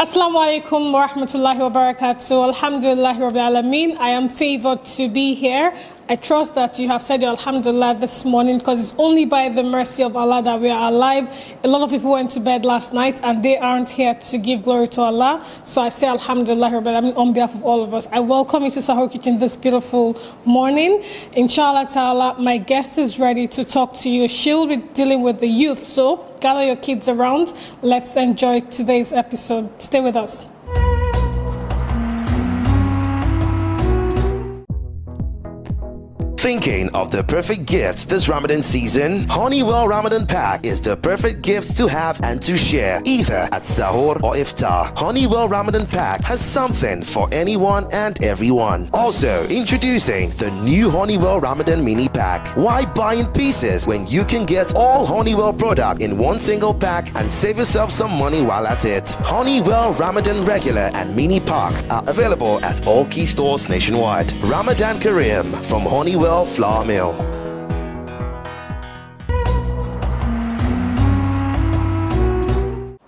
Assalamu alaikum wa rahmatullahi wa barakatuh. Alhamdulillah Rabbil Alameen. I am favored to be here. I trust that you have said your Alhamdulillah this morning, because it's only by the mercy of Allah that we are alive. A lot of people went to bed last night and they aren't here to give glory to Allah. So I say Alhamdulillah Rabbil Alameen on behalf of all of us. I welcome you to Sahur Kitchen this beautiful morning. Inshallah ta'ala, my guest is ready to talk to you. She'll be dealing with the youth. So gather your kids around. Let's enjoy today's episode. Stay with us. Thinking of the perfect gifts this Ramadan season? Honeywell Ramadan Pack is the perfect gift to have and to share, either at Sahur or Iftar. Honeywell Ramadan Pack has something for anyone and everyone. Also, introducing the new Honeywell Ramadan Mini Pack. Why buy in pieces when you can get all Honeywell product in one single pack and save yourself some money while at it? Honeywell Ramadan Regular and Mini Pack are available at all key stores nationwide. Ramadan Kareem from Honeywell Flour Mill.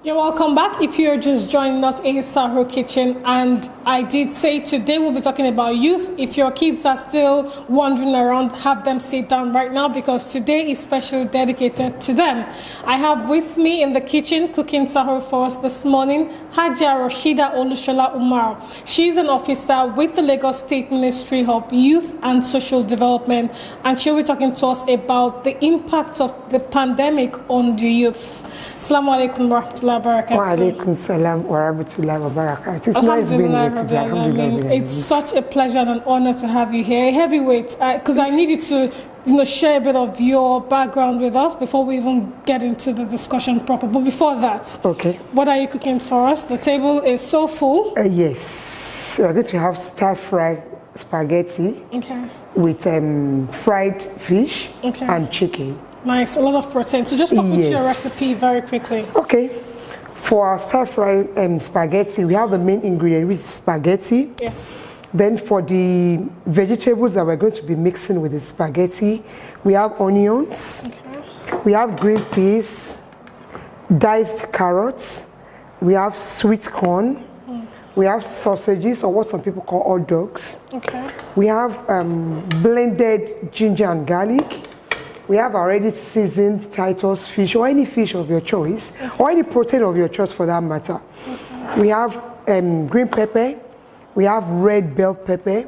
You're welcome back. If you're just joining us in Sahur Kitchen, and I did say today we'll be talking about youth. If your kids are still wandering around, have them sit down right now, because today is specially dedicated to them. I have with me in the kitchen cooking Sahur for us this morning Hajia Rashida Olushola Umar. She's an officer with the Lagos State Ministry of Youth and Social Development, and she'll be talking to us about the impact of the pandemic on the youth. Assalamu alaikum wa rahmatullahi wa barakatuh. Wa alaikum salam wa rahmatullahi wa barakatuh. It's nice being here today. Alhamdulillah. It's such a pleasure and an honor to have you here. Heavyweight, because I need you to share a bit of your background with us before we even get into the discussion proper. But before that, okay, what are you cooking for us? The table is so full. Yes, we're going to have stir-fried spaghetti, okay, with fried fish, okay, and chicken. Nice, a lot of protein. So just talk me through your recipe very quickly. Okay, for our stir-fried spaghetti, we have the main ingredient, which is spaghetti. Yes. Then for the vegetables that we're going to be mixing with the spaghetti, we have onions, okay, we have green peas, diced carrots, we have sweet corn, we have sausages, or what some people call hot dogs. Okay. We have blended ginger and garlic. We have already seasoned Titus fish, or any fish of your choice, okay, or any protein of your choice for that matter. Okay. We have green pepper, we have red bell pepper,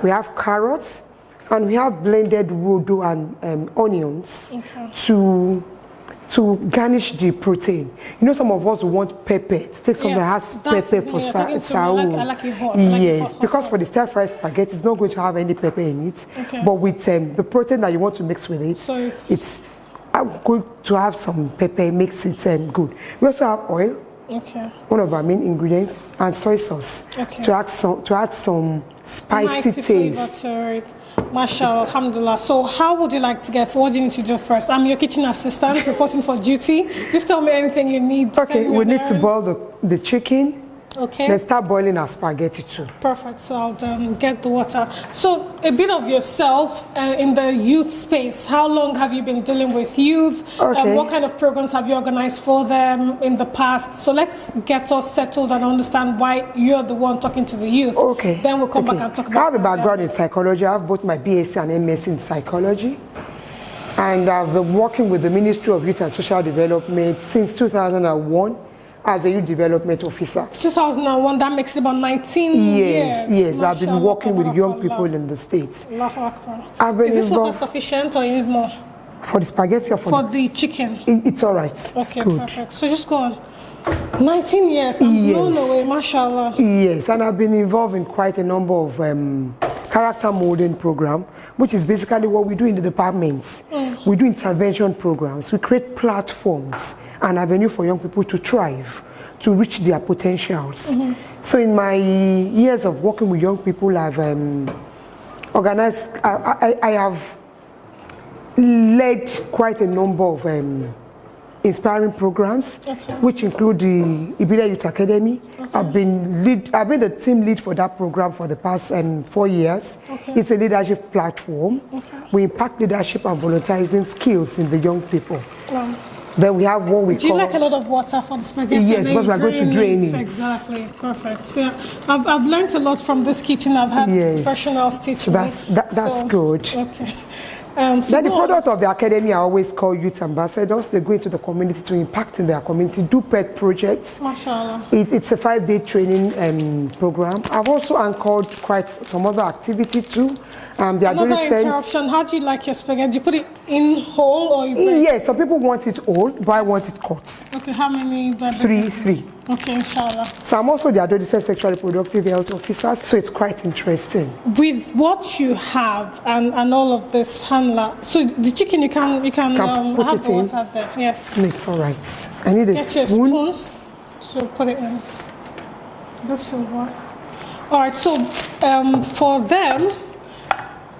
we have carrots, and we have blended rodo and onions, okay, to garnish the protein. You know, some of us want pepper. To take something that has pepper for sahur. I like it hot. Yes, because for the stir-fried spaghetti, it's not going to have any pepper in it. Okay. But with the protein that you want to mix with it, so it's good to have some pepper, makes it good. We also have oil, okay, one of our main ingredients, and soy sauce, okay, to add some spicy taste to it. Mashallah, alhamdulillah. So how would you like to get? So what do you need to do first? I'm your kitchen assistant reporting for duty. Just tell me anything you need. Okay, we need to boil the chicken. Okay. Then start boiling our spaghetti too. Perfect. So I'll get the water. So a bit of yourself in the youth space. How long have you been dealing with youth? Okay. What kind of programs have you organized for them in the past? So let's get us settled and understand why you're the one talking to the youth. Okay. Then we'll come back and talk about. I have a background in psychology. I have both my BSc and MS in psychology. And I've been working with the Ministry of Youth and Social Development since 2001. As a youth development officer. 2001, that makes it about 19 years. Yes, I've been working with young people in the States. Is this water sufficient or you need more? For the spaghetti or for the chicken? It's all right. Okay, it's good. Perfect. So just go on. 19 years, I'm blown away, mashallah. Yes, and I've been involved in quite a number of character molding program, which is basically what we do in the departments. We do intervention programs. We create platforms and avenue for young people to thrive, to reach their potentials. So in my years of working with young people, I've organized, I have led quite a number of inspiring programs, which include the Ibeauty Youth Academy. I've been the team lead for that program for the past 4 years. It's a leadership platform. We impact leadership and volunteerism skills in the young people. Then we have what we call... Do you like a lot of water for the spaghetti? Yes, because we are going to drain it. Exactly, perfect. So I've learned a lot from this kitchen. I've had professionals teach me. That's good. Okay. Then the product of the academy are always called youth ambassadors. They go into the community to impact in their community, do pet projects. Mashallah. It's a 5-day training program. I've also anchored quite some other activity too. Another interruption. How do you like your spaghetti? Do you put it in whole or you break? Yes, some people want it whole, but I want it cut. Okay, how many do I Three. Okay, inshallah. So I'm also the adolescent sexual reproductive health officer, so it's quite interesting. With what you have and all of this handler, so the chicken you can have the water there. Yes. It's all right. I need a spoon. So put it in. This should work. All right. So for them,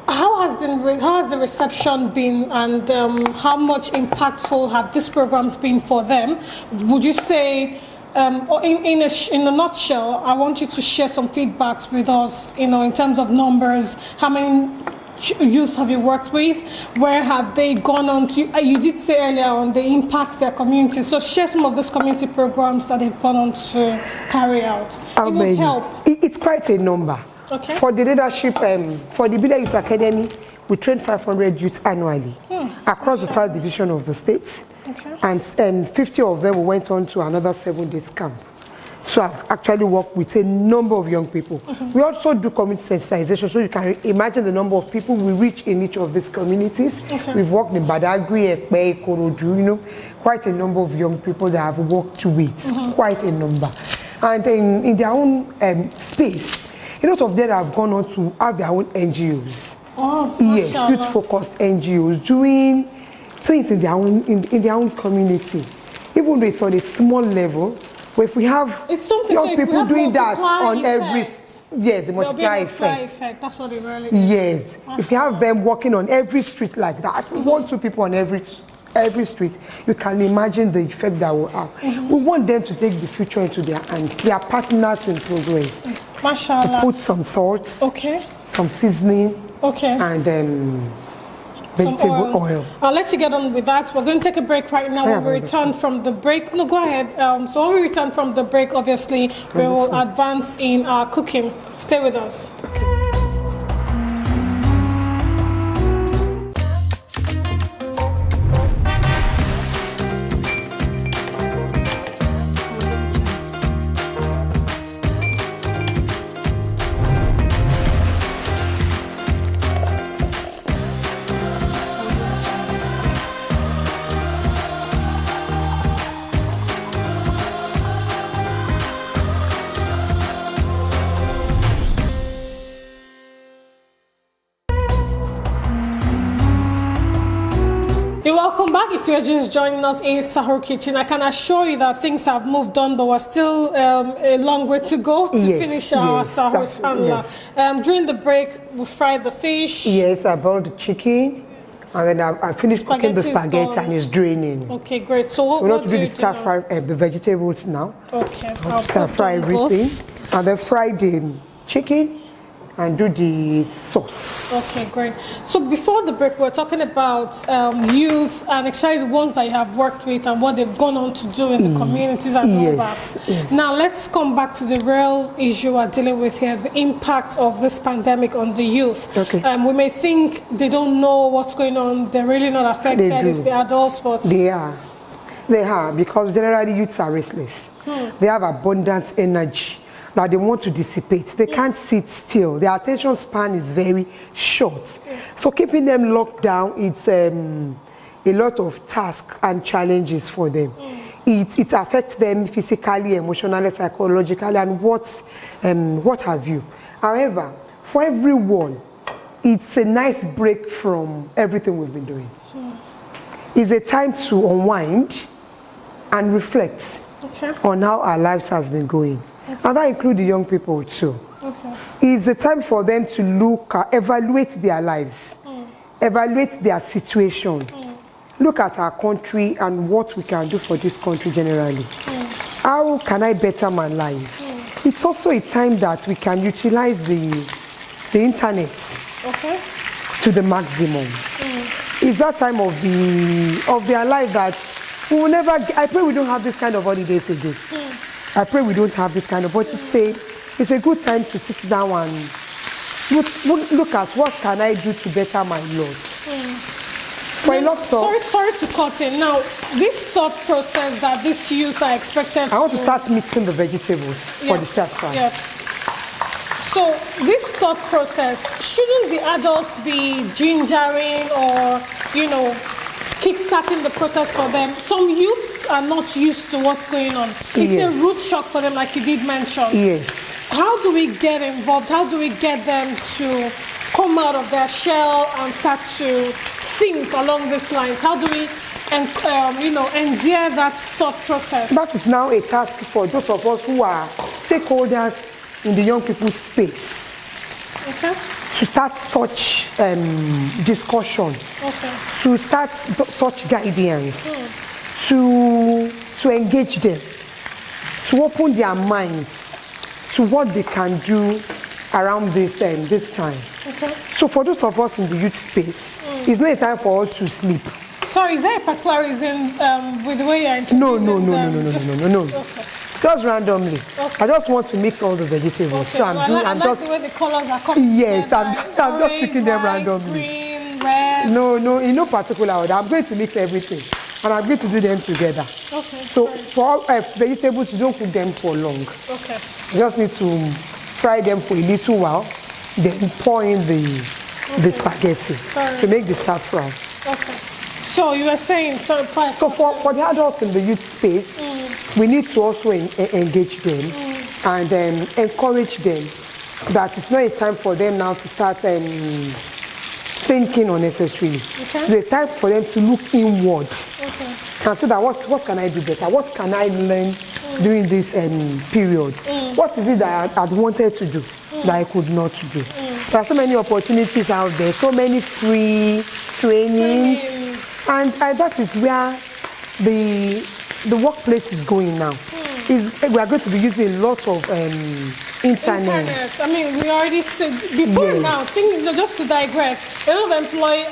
how has the reception been, and how much impactful have these programs been for them? Would you say? In a nutshell, I want you to share some feedbacks with us, in terms of numbers. How many youth have you worked with? Where have they gone on to? You did say earlier on they impact their community. So share some of those community programs that they've gone on to carry out. It will help. It's quite a number. Okay. For the leadership, for the Ibeauty Youth Academy, we train 500 youth annually across the 5 divisions of the states. Okay. And 50 of them went on to another 7-day camp. So I've actually worked with a number of young people. We also do community sensitization, so you can imagine the number of people we reach in each of these communities. We've worked in Badagry, Ekpe, Korodu, quite a number of young people that I've worked with, quite a number. And in their own space, a lot of them have gone on to have their own NGOs. Oh, yes, youth-focused NGOs doing things in their own community, even though it's on a small level. But if we have young people doing that on every, the multiplier effect. That's what it really is. Yes, if you have them working on every street like that, 1-2 people on every street, you can imagine the effect that will have. We want them to take the future into their hands. They are partners in progress. Mashallah. To put some salt, some seasoning, and vegetable oil. I'll let you get on with that. We're going to take a break right now. When we return from the break, no, go ahead. So when we return from the break, obviously, we will advance in our cooking. Stay with us. Welcome back. If you're just joining us in Sahur Kitchen, I can assure you that things have moved on, but we're still a long way to go to finish our Sahur panla. During the break, we fried the fish. Yes, I boiled the chicken, and then I finished cooking the spaghetti and it's draining. Okay, great. So what we're do not to do the stir fry the vegetables now. Okay, I'll stir fry everything, and then fry the chicken and do the sauce. Okay, great. So before the break, we're talking about youth, and especially the ones that you have worked with and what they've gone on to do in the communities and all that. Yes. Now let's come back to the real issue we're dealing with here, the impact of this pandemic on the youth. Okay. We may think they don't know what's going on, they're really not affected, it's the adults, but... They are, because generally youths are restless. They have abundant energy that they want to dissipate. They can't sit still. Their attention span is very short. So keeping them locked down, it's a lot of tasks and challenges for them. It affects them physically, emotionally, psychologically, and what have you. However, for everyone, it's a nice break from everything we've been doing. It's a time to unwind and reflect on how our lives has been going. And that includes the young people too. It's a time for them to evaluate their lives, evaluate their situation, look at our country and what we can do for this country generally. How can I better my life? It's also a time that we can utilize the internet to the maximum. It's that time of their life that We will never, I pray we don't have this kind of holidays again. I pray we don't have this kind of, but it's a good time to sit down and look at what can I do to better my Lord. For a lot of, sorry to cut in. Now, this thought process that this youth are expected I want to start mixing the vegetables for the stir fry. Yes. So this thought process, shouldn't the adults be gingering or, you know, kick-starting the process for them? Some youths are not used to what's going on. It's a root shock for them, like you did mention. Yes. How do we get involved? How do we get them to come out of their shell and start to think along these lines? How do we, endear that thought process? That is now a task for those of us who are stakeholders in the young people's space. Okay. To start such discussion. Okay. To start such guidance. To engage them. To open their minds to what they can do around this time. Okay. So for those of us in the youth space, it's not a time for us to sleep. Sorry, is there a particular reason with the way you're introducing No. Okay. Just randomly. Okay. I just want to mix all the vegetables. Okay. So I like just the way the colors are coming. Yes, together. I'm just picking them randomly. Green, red. No, in no particular order. I'm going to mix everything, and I'm going to do them together. Okay. So for vegetables, you don't cook them for long. Okay. You just need to fry them for a little while, then pour in the spaghetti to make the stir fry. Okay. So you were saying, so for the adults in the youth space, we need to also engage them and encourage them that it's not a time for them now to start thinking unnecessarily. Okay. It's a time for them to look inward and say that what can I do better? What can I learn during this period? What is it that I'd wanted to do that I could not do? There are so many opportunities out there, so many free trainings. And that is where the workplace is going now. We are going to be using a lot of internet. I mean, we already said before now, just to digress, a lot of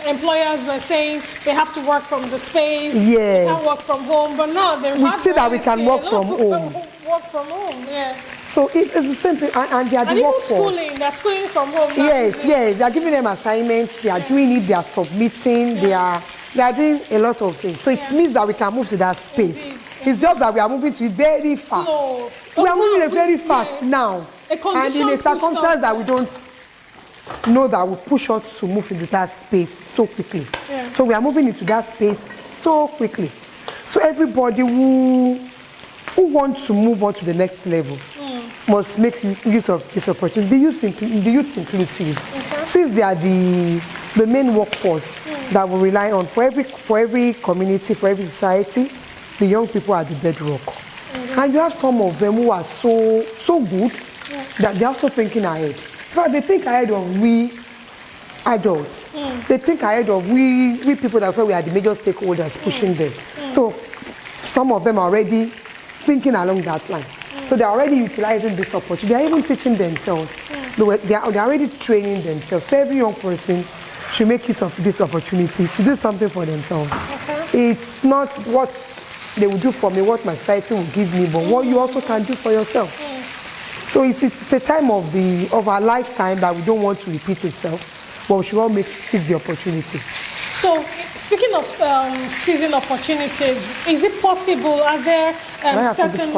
employers were saying they have to work from the space, they can't work from home, but now they see that we can work from home. Work from home, yeah. So it's the same thing, and they are the workforce. They're schooling from home. Yes, they are giving them assignments, they are doing it, they are submitting, they are doing a lot of things. So it means that we can move to that space. Indeed. It's just that we are moving to it very fast. Slow. We are moving it very fast now. And in a circumstance that we don't know that will push us to move into that space so quickly. Yeah. So we are moving into that space so quickly. So everybody who wants to move on to the next level must make use of this opportunity. The youth inclusive. Since they are the main workforce that we rely on for every community, for every society, the young people are the bedrock. And you have some of them who are so good that they're also thinking ahead. Because they think ahead of we adults. They think ahead of we people that we are the major stakeholders pushing them. So some of them are already thinking along that line. So they're already utilizing this opportunity. They're even teaching themselves. They're already training themselves. So every young person should make use of this opportunity to do something for themselves. It's not what they will do for me, what my society will give me, but what you also can do for yourself. So it's a time of our lifetime that we don't want to repeat itself, but we should all seize the opportunity. So, speaking of seizing opportunities, is it possible? Are there certain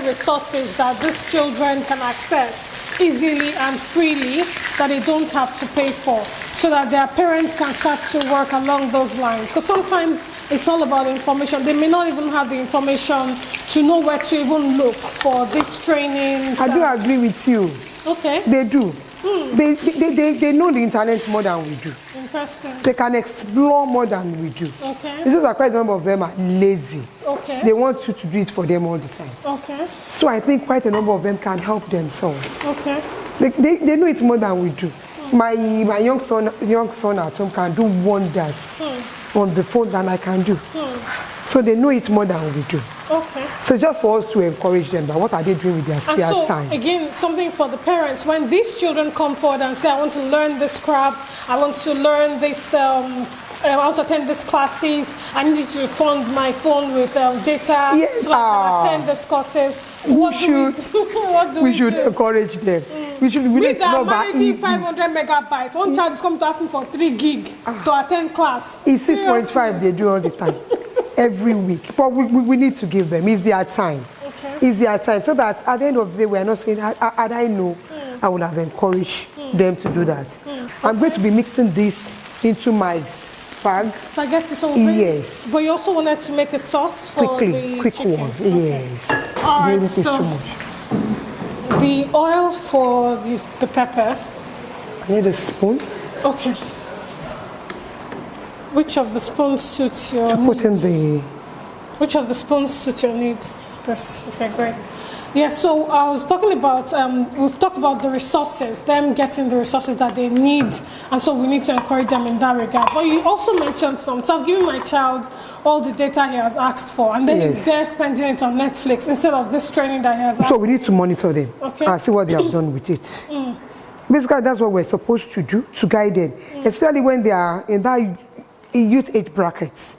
resources that these children can access easily and freely that they don't have to pay for, so that their parents can start to work along those lines? Because sometimes it's all about information. They may not even have the information to know where to even look for these trainings. I do agree with you. Okay. They do. They know the internet more than we do. Interesting. They can explore more than we do. Okay. It's just that quite a number of them are lazy. Okay. They want you to do it for them all the time. Okay. So I think quite a number of them can help themselves. Okay. They know it more than we do. My young son at home can do wonders on the phone than I can do. So they know it more than we do. Okay. So just for us to encourage them, that what are they doing with their spare time? Again, something for the parents. When these children come forward and say, I want to learn this craft, I want to learn this how to attend these classes. I need to fund my phone with data Yes. so I can attend these courses. What do we should do? encourage them. We should We are managing 500 megabytes. One child is coming to ask me for 3 gig to attend class. It's 6.5 they do all the time, every week. But we need to give them. It's their time. Okay. It's their time. So that at the end of the day, we are not saying, had I know, I would have encouraged them to do that. I'm going to be mixing this into my spaghetti. So yes. But you also wanted to make a sauce for the quick chicken. one. Okay. Yes. All right. So the oil for the pepper. I need a spoon. Okay. Which of the spoons suits your Put in needs? the. Which of the spoons suits your need? This. Okay, great. Yeah, so I was talking about, we've talked about the resources, them getting the resources that they need, and so we need to encourage them in that regard. But you also mentioned so I've given my child all the data he has asked for, and then he's there spending it on Netflix instead of this training that he has asked So we need to monitor them and see what they have done with it. Basically, that's what we're supposed to do, to guide them, especially when they are in that youth age brackets.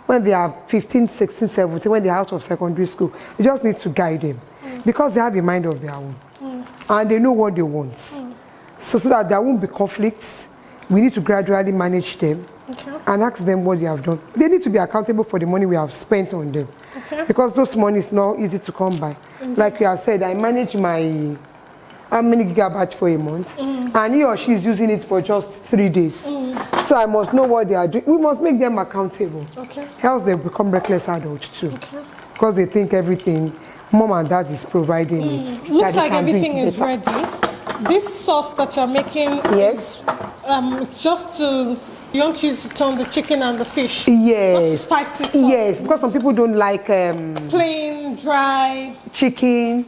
When they are 15, 16, 17, when they're out of secondary school, you just need to guide them. Because they have a mind of their own and they know what they want. So that there won't be conflicts, we need to gradually manage them and ask them what they have done. They need to be accountable for the money we have spent on them because those money is not easy to come by. Like you have said, I manage my how many gigabytes for a month and he or she is using it for just 3 days. So I must know what they are doing. We must make them accountable. Else they become reckless adults too because they think everything Mom and Dad is providing it. Looks like everything is ready. This sauce that you're making, yes, it's just to, you don't use it on the chicken and the fish. Yes. Just to spice it up. Yes, because some people don't like plain, dry chicken,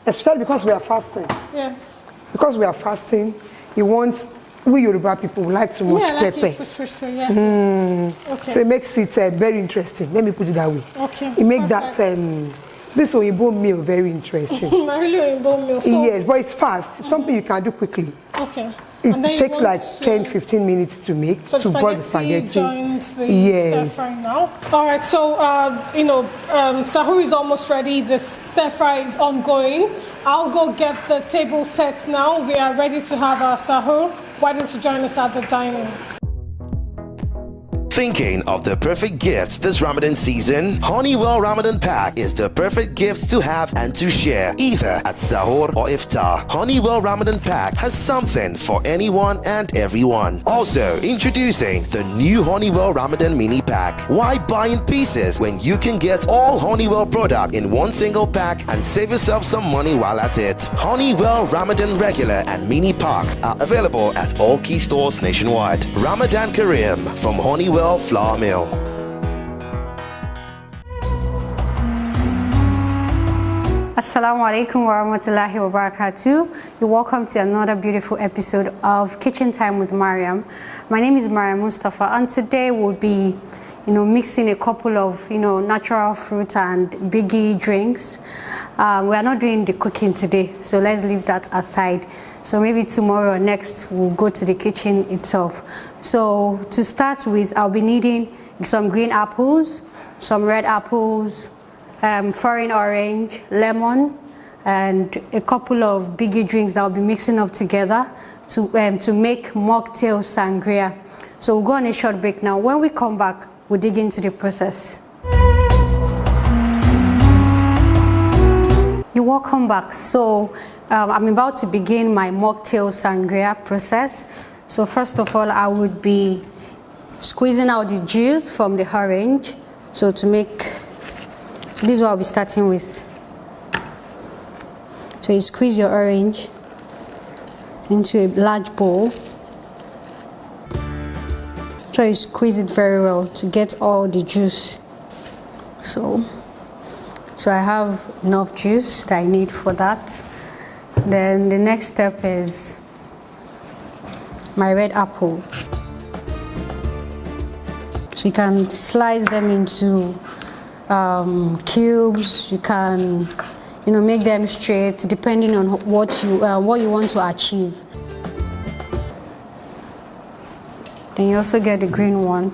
especially because we are fasting. Yes. Because we are fasting, we Yoruba people like to much pepper. Yes. Okay. So it makes it very interesting. Let me put it that way. Okay. It makes that this Oyinbo meal very interesting. Really Oyinbo meal. So yes, but it's fast. It's something you can do quickly. Okay. It takes like 10-15 minutes to make, so to boil the spaghetti. Joins the stir fry now. All right, so sahur is almost ready. The stir fry is ongoing. I'll go get the table set now. We are ready to have our sahur. Why don't you join us at the dining? Thinking of the perfect gifts this Ramadan season? Honeywell Ramadan Pack is the perfect gift to have and to share, either at Sahur or Iftar. Honeywell Ramadan Pack has something for anyone and everyone. Also, introducing the new Honeywell Ramadan Mini Pack. Why buy in pieces when you can get all Honeywell product in one single pack and save yourself some money while at it? Honeywell Ramadan Regular and Mini Pack are available at all key stores nationwide. Ramadan Kareem from Honeywell Flour Mill. Assalamu alaikum wa rahmatullahi wa barakatuh. You're welcome to another beautiful episode of Kitchen Time with Mariam. My name is Mariam Mustafa, and today we'll be mixing a couple of natural fruit and biggie drinks. We are not doing the cooking today, so let's leave that aside. So maybe tomorrow or next we'll go to the kitchen itself. So to start with, I'll be needing some green apples, some red apples, foreign orange, lemon, and a couple of biggie drinks that I'll be mixing up together to make mocktail sangria. So we'll go on a short break now. When we come back, we'll dig into the process. You're welcome back. So I'm about to begin my mocktail sangria process. So first of all, I would be squeezing out the juice from the orange. So this is what I'll be starting with. So you squeeze your orange into a large bowl. Try to squeeze it very well to get all the juice. So I have enough juice that I need for that. Then the next step is my red apple. So you can slice them into cubes. You can, make them straight depending on what you want to achieve. Then you also get the green one.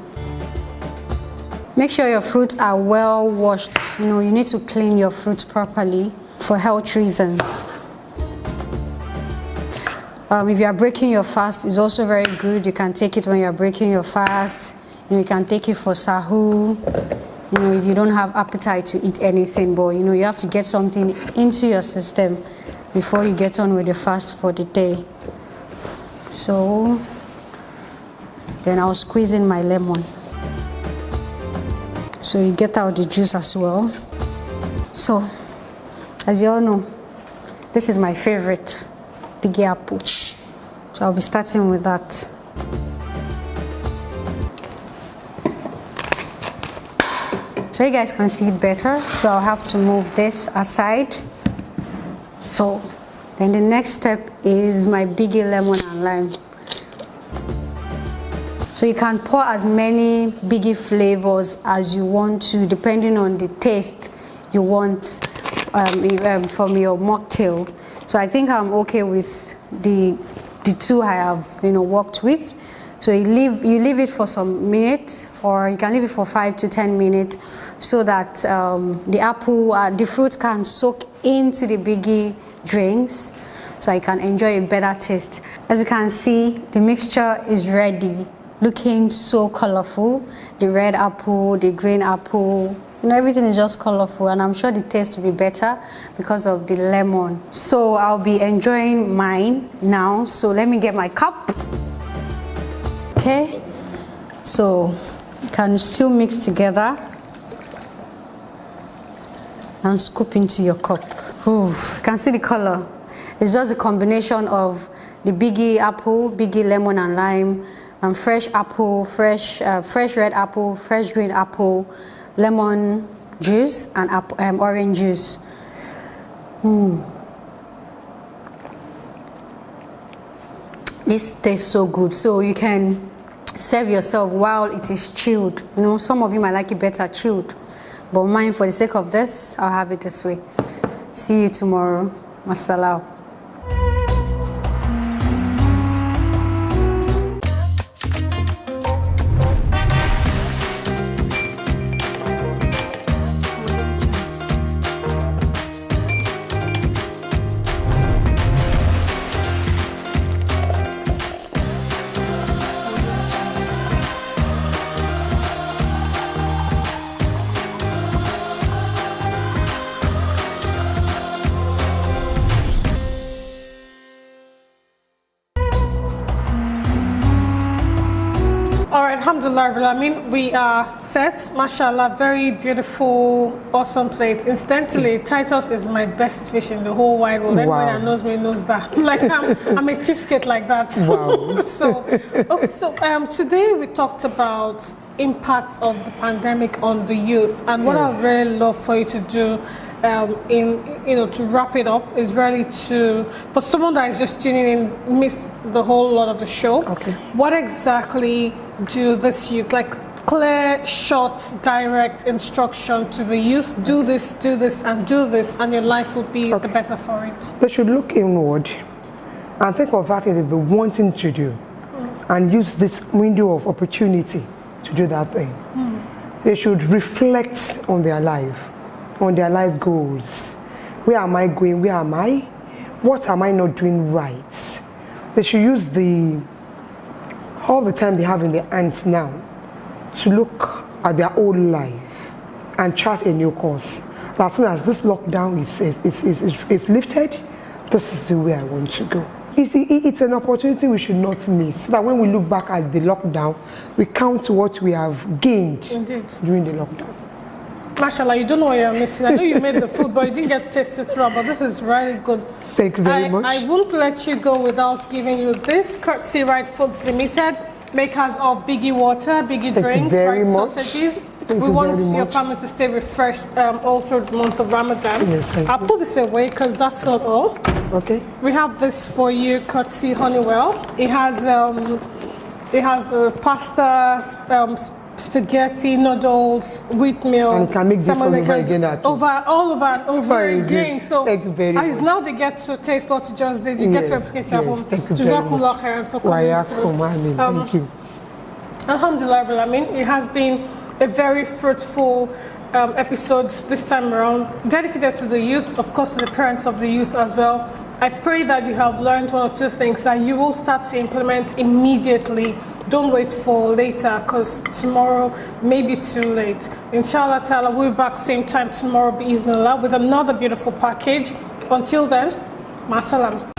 Make sure your fruits are well washed. You know, you need to clean your fruits properly for health reasons. If you are breaking your fast, it's also very good. You can take it when you are breaking your fast. You know, you can take it for sahur. You know, if you don't have appetite to eat anything, but you know, you have to get something into your system before you get on with the fast for the day. So then I'll squeeze in my lemon. So you get out the juice as well. So, as you all know, this is my favorite, piggy apple. So I'll be starting with that. So you guys can see it better. So I'll have to move this aside. So then the next step is my biggie lemon and lime. So you can pour as many biggie flavors as you want to, depending on the taste you want from your mocktail. So I think I'm okay with the two I have, you know, worked with. So you leave it for some minutes, or you can leave it for 5 to 10 minutes, so that the fruit can soak into the biggie drinks, so I can enjoy a better taste. As you can see, the mixture is ready, looking so colorful. The red apple, the green apple, you know, everything is just colorful, and I'm sure the taste will be better because of the lemon. So I'll be enjoying mine now. So let me get my cup. Okay, so you can still mix together and scoop into your cup. Ooh, you can see the color. It's just a combination of the biggie apple, biggie lemon and lime, and fresh apple, fresh red apple, fresh green apple, lemon juice, and orange juice. This tastes so good. So you can serve yourself while it is chilled. You know, some of you might like it better chilled, but mine, for the sake of this, I'll have it this way. See you tomorrow. Masala. Alhamdulillah, I mean, we are set. Mashallah, very beautiful, awesome plate. Incidentally, Titus is my best fish in the whole wide world. Wow. Everyone that knows me knows that. Like, I'm a cheapskate like that. Wow. So today we talked about impacts of the pandemic on the youth, and what I'd really love for you to do to wrap it up is really for someone that is just tuning in, missed the whole lot of the show. Okay. What exactly do this youth, like clear, short, direct instruction to the youth? Do this, and do this, and your life will be the better for it. They should look inward and think of that thing they've been wanting to do, and use this window of opportunity to do that thing. They should reflect on their life, on their life goals. Where am I going? Where am I? What am I not doing right? They should use all the time they have in their hands now to look at their own life and chart a new course. As soon as this lockdown is lifted, this is the way I want to go. You see, it's an opportunity we should not miss, so that when we look back at the lockdown, we count what we have gained during the lockdown. Mashallah, you don't know what you're missing. I know you made the food, but you didn't get tasted through, but this is really good. Thank you very much. I won't let you go without giving you this courtesy Right Foods Limited, makers of biggie water, biggie drinks, right sausages. We want your family to stay refreshed all through the month of Ramadan. Yes, I'll put this away because that's not all. Okay. We have this for you, courtesy Honeywell. It has pasta, spaghetti, noodles, wheat meal. And can make this over again. Over and over again. So thank you very much. Now they get to taste what you just did. You get to replicate at home. Jazakumullahu khayran for coming through. Thank you. Alhamdulillah, it has been a very fruitful episode this time around, dedicated to the youth, of course, to the parents of the youth as well. I pray that you have learned one or two things that you will start to implement immediately. Don't wait for later, because tomorrow may be too late. Inshallah ta'ala, we'll be back same time tomorrow, bi'iznillah, with another beautiful package. Until then, ma salam.